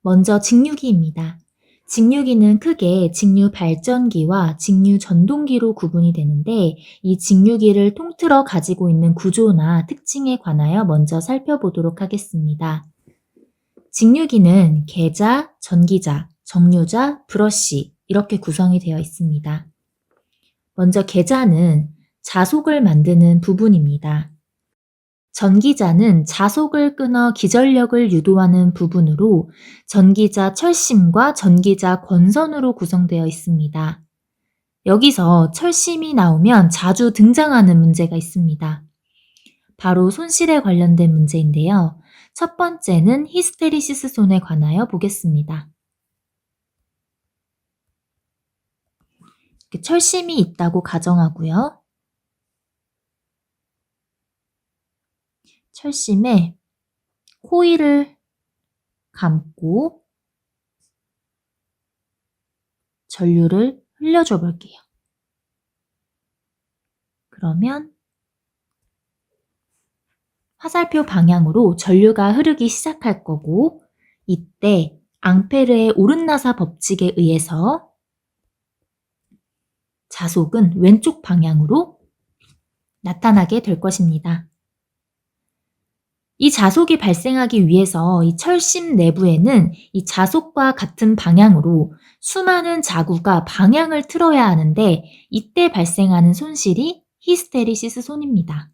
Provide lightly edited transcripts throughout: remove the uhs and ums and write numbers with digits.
먼저 직류기입니다. 직류기는 크게 직류 발전기와 직류 전동기로 구분이 되는데 이 직류기를 통틀어 가지고 있는 구조나 특징에 관하여 먼저 살펴보도록 하겠습니다. 직류기는 계자, 전기자, 정류자, 브러쉬 이렇게 구성이 되어 있습니다. 먼저 계자는 자속을 만드는 부분입니다. 전기자는 자속을 끊어 기전력을 유도하는 부분으로 전기자 철심과 전기자 권선으로 구성되어 있습니다. 여기서 철심이 나오면 자주 등장하는 문제가 있습니다. 바로 손실에 관련된 문제인데요. 첫 번째는 히스테리시스 손에 관하여 보겠습니다. 철심이 있다고 가정하고요. 철심에 코일을 감고 전류를 흘려줘 볼게요. 그러면 화살표 방향으로 전류가 흐르기 시작할 거고 이때 앙페르의 오른나사 법칙에 의해서 자속은 왼쪽 방향으로 나타나게 될 것입니다. 이 자속이 발생하기 위해서 이 철심 내부에는 이 자속과 같은 방향으로 수많은 자구가 방향을 틀어야 하는데 이때 발생하는 손실이 히스테리시스 손입니다.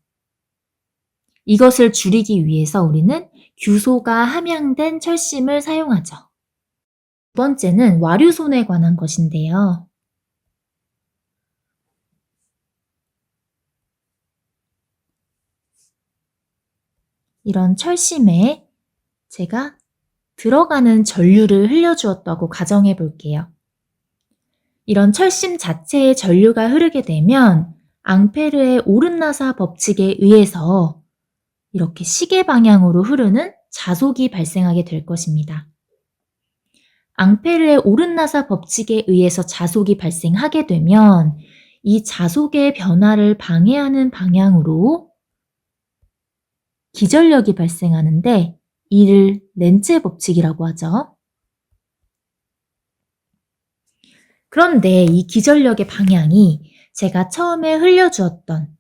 이것을 줄이기 위해서 우리는 규소가 함양된 철심을 사용하죠. 두 번째는 와류손에 관한 것인데요. 이런 철심에 제가 들어가는 전류를 흘려주었다고 가정해 볼게요. 이런 철심 자체에 전류가 흐르게 되면 앙페르의 오른나사 법칙에 의해서 이렇게 시계 방향으로 흐르는 자속이 발생하게 될 것입니다. 앙페르의 오른나사 법칙에 의해서 자속이 발생하게 되면 이 자속의 변화를 방해하는 방향으로 기전력이 발생하는데 이를 렌츠의 법칙이라고 하죠. 그런데 이 기전력의 방향이 제가 처음에 흘려주었던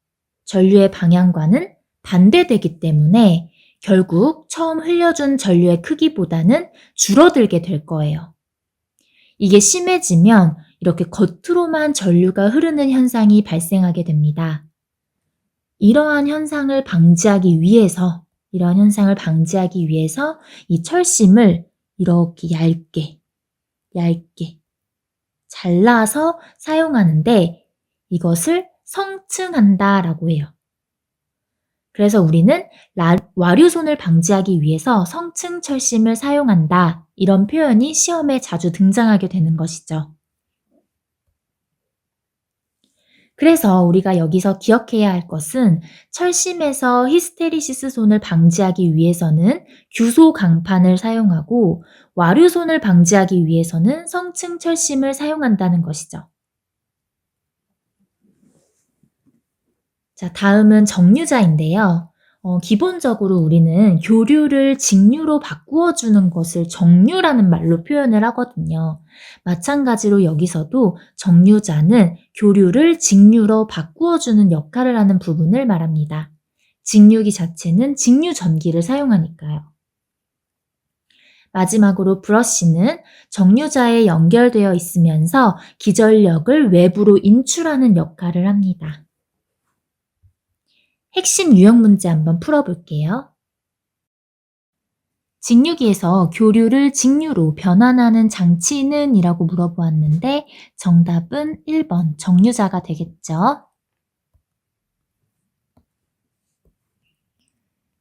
전류의 방향과는 반대되기 때문에 결국 처음 흘려준 전류의 크기보다는 줄어들게 될 거예요. 이게 심해지면 이렇게 겉으로만 전류가 흐르는 현상이 발생하게 됩니다. 이러한 현상을 방지하기 위해서 이 철심을 이렇게 얇게 잘라서 사용하는데 이것을 성층한다라고 해요. 그래서 우리는 와류손을 방지하기 위해서 성층 철심을 사용한다. 이런 표현이 시험에 자주 등장하게 되는 것이죠. 그래서 우리가 여기서 기억해야 할 것은 철심에서 히스테리시스 손을 방지하기 위해서는 규소 강판을 사용하고 와류손을 방지하기 위해서는 성층 철심을 사용한다는 것이죠. 자, 다음은 정류자인데요. 기본적으로 우리는 교류를 직류로 바꾸어주는 것을 정류라는 말로 표현을 하거든요. 마찬가지로 여기서도 정류자는 교류를 직류로 바꾸어주는 역할을 하는 부분을 말합니다. 직류기 자체는 직류 전기를 사용하니까요. 마지막으로 브러쉬는 정류자에 연결되어 있으면서 기전력을 외부로 인출하는 역할을 합니다. 핵심 유형 문제 한번 풀어볼게요. 직류기에서 교류를 직류로 변환하는 장치는 이라고 물어보았는데 정답은 1번 정류자가 되겠죠.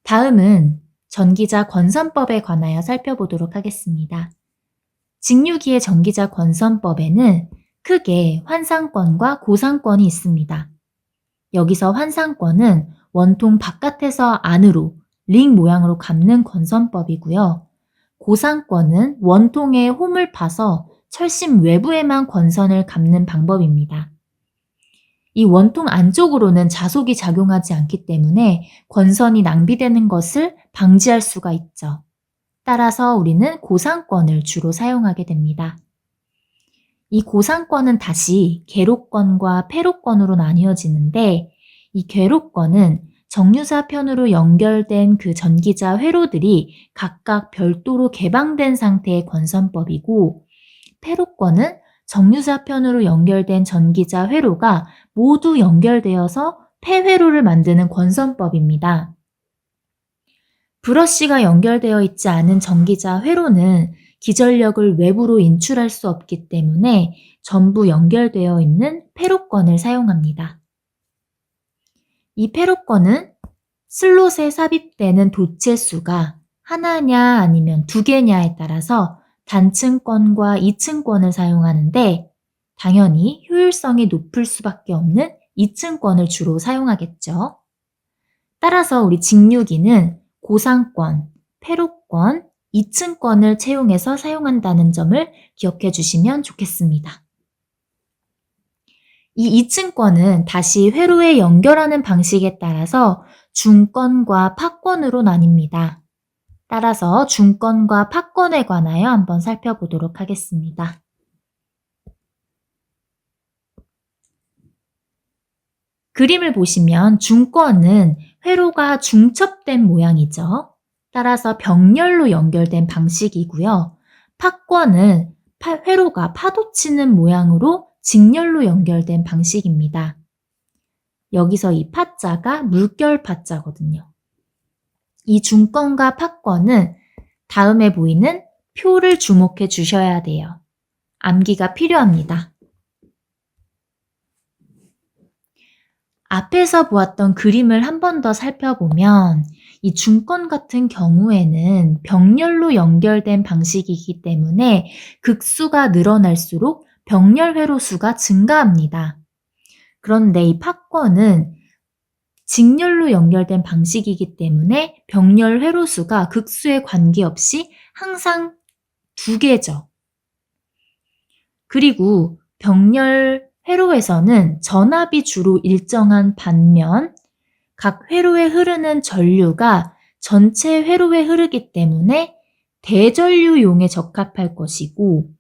다음은 전기자 권선법에 관하여 살펴보도록 하겠습니다. 직류기의 전기자 권선법에는 크게 환상권과 고상권이 있습니다. 여기서 환상권은 원통 바깥에서 안으로 링 모양으로 감는 권선법이고요. 고상권은 원통에 홈을 파서 철심 외부에만 권선을 감는 방법입니다. 이 원통 안쪽으로는 자속이 작용하지 않기 때문에 권선이 낭비되는 것을 방지할 수가 있죠. 따라서 우리는 고상권을 주로 사용하게 됩니다. 이 고상권은 다시 계로권과 패로권으로 나뉘어지는데 이 계로권은 정류사 편으로 연결된 그 전기자 회로들이 각각 별도로 개방된 상태의 권선법이고 패로권은 정류사 편으로 연결된 전기자 회로가 모두 연결되어서 폐회로를 만드는 권선법입니다. 브러쉬가 연결되어 있지 않은 전기자 회로는 기전력을 외부로 인출할 수 없기 때문에 전부 연결되어 있는 패로권을 사용합니다. 이 패로권은 슬롯에 삽입되는 도체 수가 하나냐 아니면 두 개냐에 따라서 단층권과 이층권을 사용하는데 당연히 효율성이 높을 수밖에 없는 이층권을 주로 사용하겠죠. 따라서 우리 직류기는 고상권, 패로권, 이층권을 채용해서 사용한다는 점을 기억해 주시면 좋겠습니다. 이 이층권은 다시 회로에 연결하는 방식에 따라서 중권과 파권으로 나뉩니다. 따라서 중권과 파권에 관하여 한번 살펴보도록 하겠습니다. 그림을 보시면 중권은 회로가 중첩된 모양이죠. 따라서 병렬로 연결된 방식이고요. 파권은 회로가 파도치는 모양으로 직렬로 연결된 방식입니다. 여기서 이 파자가 물결 파자거든요. 이 중권과 파권은 다음에 보이는 표를 주목해 주셔야 돼요. 암기가 필요합니다. 앞에서 보았던 그림을 한 번 더 살펴보면 이 중권 같은 경우에는 병렬로 연결된 방식이기 때문에 극수가 늘어날수록 병렬 회로수가 증가합니다. 그런데 이 파권은 직렬로 연결된 방식이기 때문에 병렬 회로수가 극수에 관계없이 항상 2개죠. 그리고 병렬 회로에서는 전압이 주로 일정한 반면 각 회로에 흐르는 전류가 전체 회로에 흐르기 때문에 대전류용에 적합할 것이고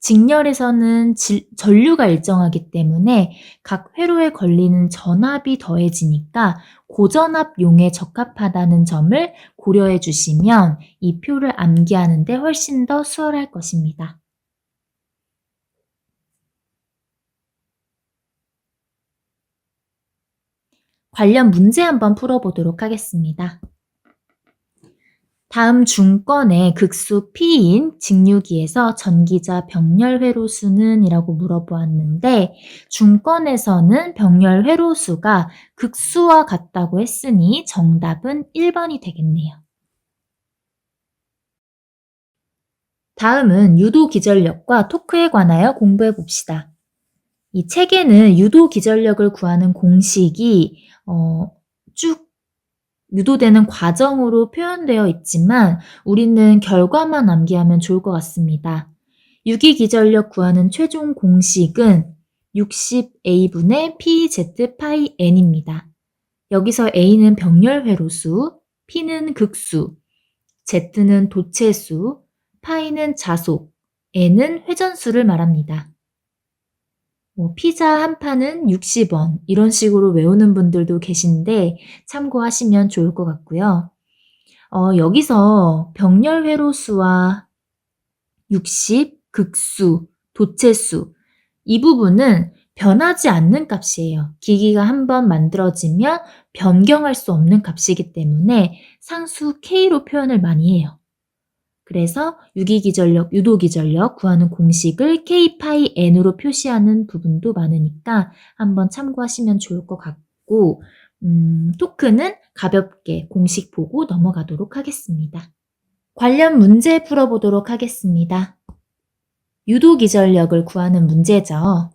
직렬에서는 전류가 일정하기 때문에 각 회로에 걸리는 전압이 더해지니까 고전압용에 적합하다는 점을 고려해 주시면 이 표를 암기하는 데 훨씬 더 수월할 것입니다. 관련 문제 한번 풀어보도록 하겠습니다. 다음 중권의 극수 P인 직류기에서 전기자 병렬 회로수는 이라고 물어보았는데 중권에서는 병렬 회로수가 극수와 같다고 했으니 정답은 1번이 되겠네요. 다음은 유도 기전력과 토크에 관하여 공부해 봅시다. 이 책에는 유도 기전력을 구하는 공식이 쭉 유도되는 과정으로 표현되어 있지만 우리는 결과만 암기하면 좋을 것 같습니다. 유기 기전력 구하는 최종 공식은 60A분의 PZ 파이 N입니다. 여기서 A는 병렬 회로수, P는 극수, Z는 도체수, 파이는 자속, N은 회전수를 말합니다. 피자 한 판은 60원 이런 식으로 외우는 분들도 계신데 참고하시면 좋을 것 같고요. 여기서 병렬 회로수와 60, 극수, 도체수 이 부분은 변하지 않는 값이에요. 기기가 한번 만들어지면 변경할 수 없는 값이기 때문에 상수 K로 표현을 많이 해요. 그래서 유기기전력, 유도기전력 구하는 공식을 K 파이 N으로 표시하는 부분도 많으니까 한번 참고하시면 좋을 것 같고 토크는 가볍게 공식 보고 넘어가도록 하겠습니다. 관련 문제 풀어보도록 하겠습니다. 유도기전력을 구하는 문제죠.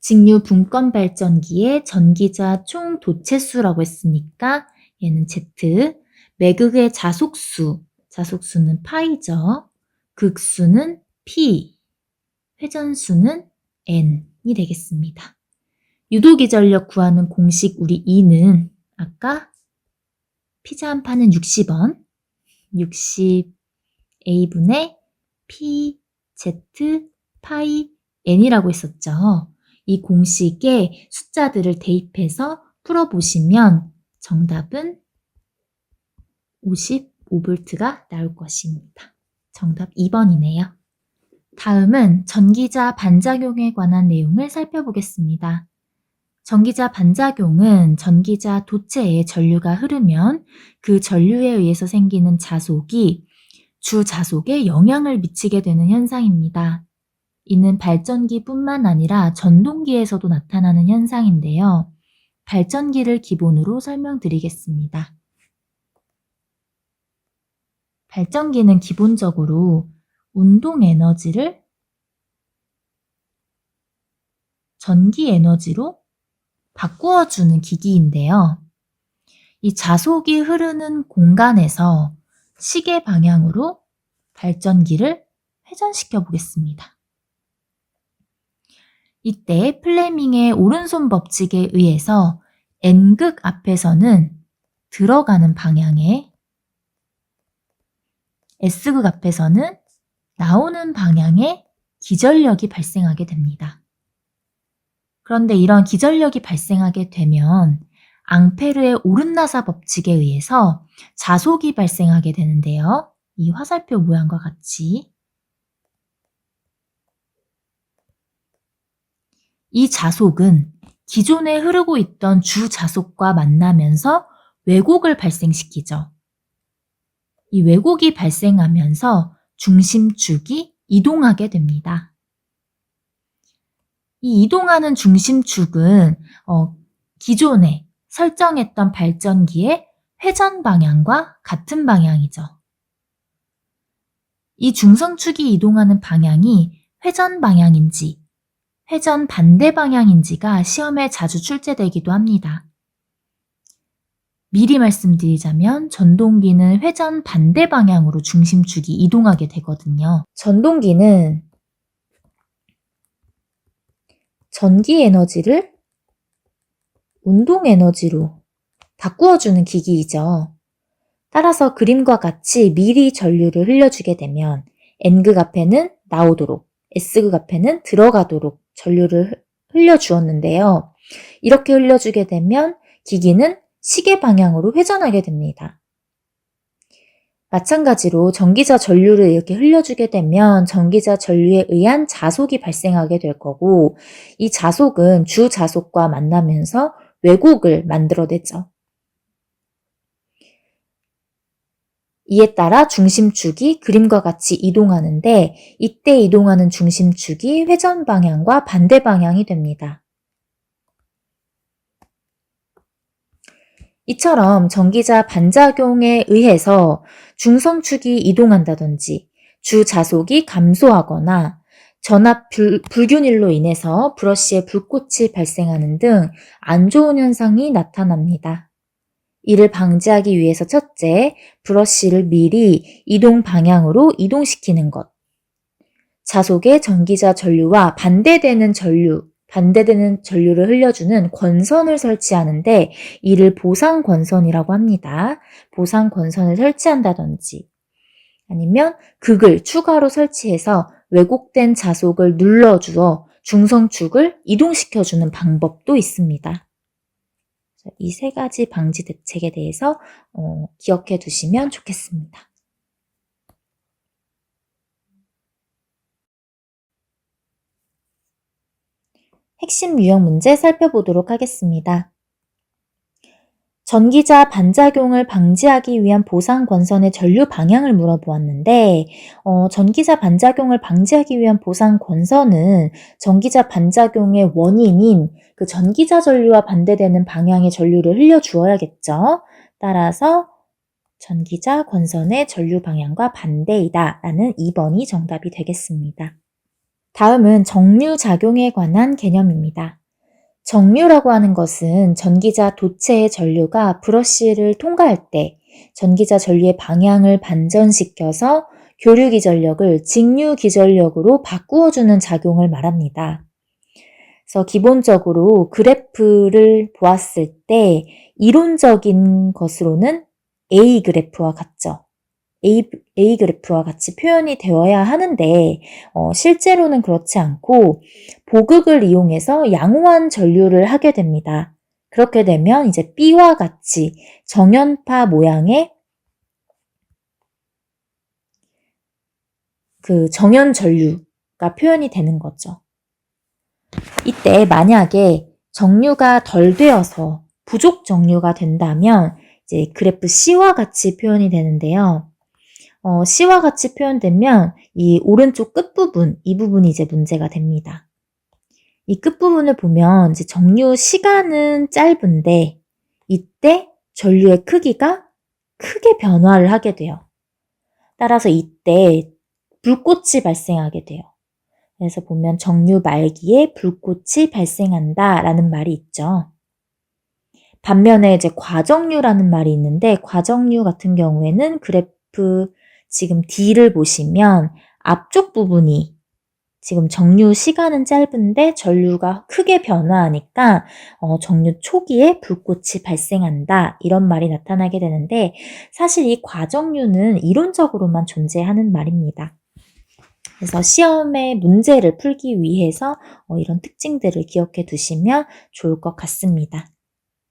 직류 분권 발전기의 전기자 총 도체수라고 했으니까 얘는 Z, 매극의 자속수는 파이죠. 극수는 P, 회전수는 N이 되겠습니다. 유도기전력 구하는 공식 우리 E는 아까 피자 한 판은 60원, 60A분의 P, Z, 파이, N이라고 했었죠. 이 공식에 숫자들을 대입해서 풀어보시면 정답은 55V가 나올 것입니다. 정답 2번이네요. 다음은 전기자 반작용에 관한 내용을 살펴보겠습니다. 전기자 반작용은 전기자 도체에 전류가 흐르면 그 전류에 의해서 생기는 자속이 주자속에 영향을 미치게 되는 현상입니다. 이는 발전기뿐만 아니라 전동기에서도 나타나는 현상인데요. 발전기를 기본으로 설명드리겠습니다. 발전기는 기본적으로 운동 에너지를 전기 에너지로 바꾸어주는 기기인데요. 이 자속이 흐르는 공간에서 시계 방향으로 발전기를 회전시켜 보겠습니다. 이때 플레밍의 오른손 법칙에 의해서 N극 앞에서는 들어가는 방향에, S극 앞에서는 나오는 방향에 기전력이 발생하게 됩니다. 그런데 이런 기전력이 발생하게 되면 앙페르의 오른나사 법칙에 의해서 자속이 발생하게 되는데요. 이 화살표 모양과 같이 이 자속은 기존에 흐르고 있던 주자속과 만나면서 왜곡을 발생시키죠. 이 왜곡이 발생하면서 중심축이 이동하게 됩니다. 이 이동하는 중심축은 기존에 설정했던 발전기의 회전 방향과 같은 방향이죠. 이 중성축이 이동하는 방향이 회전 방향인지 회전 반대 방향인지가 시험에 자주 출제되기도 합니다. 미리 말씀드리자면 전동기는 회전 반대 방향으로 중심축이 이동하게 되거든요. 전동기는 전기 에너지를 운동 에너지로 바꾸어주는 기기이죠. 따라서 그림과 같이 미리 전류를 흘려주게 되면 N극 앞에는 나오도록, S극 앞에는 들어가도록 전류를 흘려주었는데요. 이렇게 흘려주게 되면 기기는 시계 방향으로 회전하게 됩니다. 마찬가지로 전기자 전류를 이렇게 흘려주게 되면 전기자 전류에 의한 자속이 발생하게 될 거고, 이 자속은 주자속과 만나면서 왜곡을 만들어내죠. 이에 따라 중심축이 그림과 같이 이동하는데, 이때 이동하는 중심축이 회전 방향과 반대 방향이 됩니다. 이처럼 전기자 반작용에 의해서 중성축이 이동한다든지 주자속이 감소하거나 전압 불균일로 인해서 브러쉬에 불꽃이 발생하는 등 안 좋은 현상이 나타납니다. 이를 방지하기 위해서 첫째, 브러쉬를 미리 이동 방향으로 이동시키는 것. 자속의 전기자 전류와 반대되는 전류를 흘려주는 권선을 설치하는데 이를 보상 권선이라고 합니다. 보상 권선을 설치한다든지 아니면 극을 추가로 설치해서 왜곡된 자속을 눌러주어 중성축을 이동시켜주는 방법도 있습니다. 이 세 가지 방지 대책에 대해서 기억해 두시면 좋겠습니다. 핵심 유형 문제 살펴보도록 하겠습니다. 전기자 반작용을 방지하기 위한 보상 권선의 전류 방향을 물어보았는데 전기자 반작용을 방지하기 위한 보상 권선은 전기자 반작용의 원인인 그 전기자 전류와 반대되는 방향의 전류를 흘려주어야겠죠. 따라서 전기자 권선의 전류 방향과 반대이다 라는 2번이 정답이 되겠습니다. 다음은 정류작용에 관한 개념입니다. 정류라고 하는 것은 전기자 도체의 전류가 브러쉬를 통과할 때 전기자 전류의 방향을 반전시켜서 교류 기전력을 직류 기전력으로 바꾸어주는 작용을 말합니다. 그래서 기본적으로 그래프를 보았을 때 이론적인 것으로는 A 그래프와 같죠. A 그래프와 같이 표현이 되어야 하는데 실제로는 그렇지 않고 보극을 이용해서 양호한 전류를 하게 됩니다. 그렇게 되면 이제 B와 같이 정연파 모양의 그 정연 전류가 표현이 되는 거죠. 이때 만약에 정류가 덜 되어서 부족 정류가 된다면 이제 그래프 C와 같이 표현이 되는데요. C와 같이 표현되면 이 오른쪽 끝부분, 이 부분이 이제 문제가 됩니다. 이 끝부분을 보면 이제 정류 시간은 짧은데 이때 전류의 크기가 크게 변화를 하게 돼요. 따라서 이때 불꽃이 발생하게 돼요. 그래서 보면 정류 말기에 불꽃이 발생한다 라는 말이 있죠. 반면에 이제 과정류라는 말이 있는데 과정류 같은 경우에는 그래프 지금 D를 보시면 앞쪽 부분이 지금 정류 시간은 짧은데 전류가 크게 변화하니까 정류 초기에 불꽃이 발생한다 이런 말이 나타나게 되는데 사실 이 과정류는 이론적으로만 존재하는 말입니다. 그래서 시험의 문제를 풀기 위해서 이런 특징들을 기억해 두시면 좋을 것 같습니다.